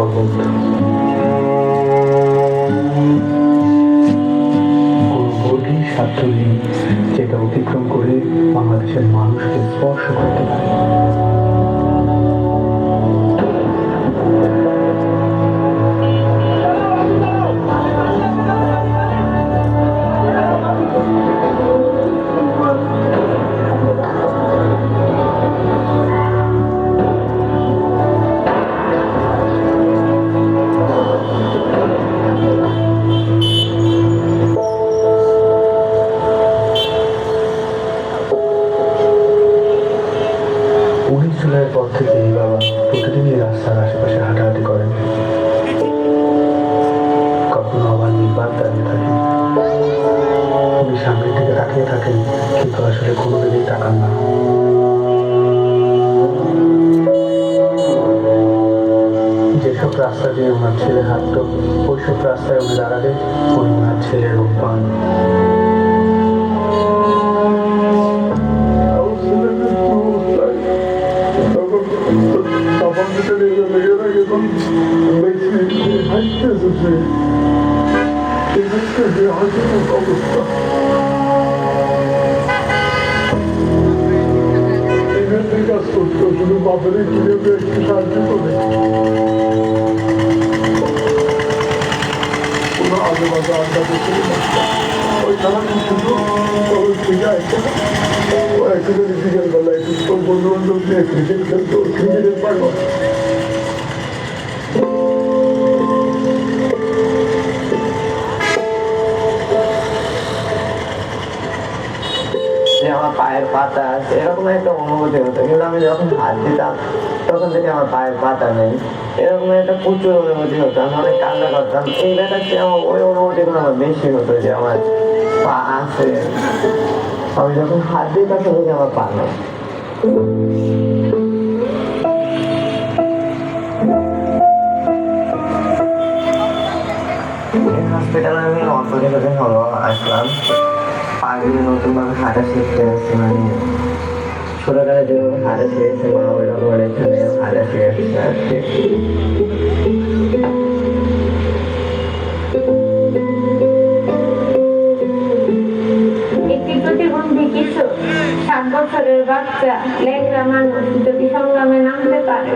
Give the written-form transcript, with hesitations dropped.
পর্বত, কোনো সাধ্য নেই যেটা অতিক্রম করে বাংলাদেশের মানুষকে স্পর্শ করতে পারে। জুলাইয়ের পর থেকেই বাবা প্রতিদিনই রাস্তার আশেপাশে হাঁটাহাঁটি করেন। কখনো আবার নির্বাক দাঁড়িয়ে থাকেন, উনি সামনের দিকে তাকিয়ে থাকেন, কিন্তু আসলে কোনোদিনই তাকান না। যেসব রাস্তা দিয়ে ওনার ছেলে হাঁটত, ওইসব রাস্তায় উনি দাঁড়ালে উনি ওনার ছেলের রূপ পান। শুধু বাপের কিভাবে একটু সাহায্য করে কোনো আগে বাজে আড্ডা করতে ওই খেলা শুধু থেকে আসছে ও একটু যদি বিকেল বেলা একটু বন্ধু বান্ধব নিয়ে ক্রিকেট খেলতো, ক্রিকেটের পাগল। আমার পায়ের পাতা আছে, এরকম একটা অনুভূতি হতো। কিন্তু আমি যখন হাত দিতাম তখন থেকে আমার পায়ের পাতা নেই, এরকম একটা প্রচুর অনুভূতি হতো। আমি অনেক কান্না করতাম। এই ব্যাপারটি আমার ওই অনুভূতিগুলো আমার বেশি হতো যে আমার পা আছে, আমি যখন হাত দিই তখন থেকে আমার পা নেই। হসপিটালে আমি অল্প কিছুদিন হলো আসলাম। আগে নতুনভাবে হাঁটা শিখতে আসছি, মানে ছোটবেলায় যেভাবে হাঁটা শিখেছে মা ওইরকম এখানে হাঁটা শিখেছে আর কি। একটি প্রতিবন্ধী কিশোর 7 বছরের বাচ্চা ল্যাংড়া মানুষ যদি সংগ্রামে নামতে পারে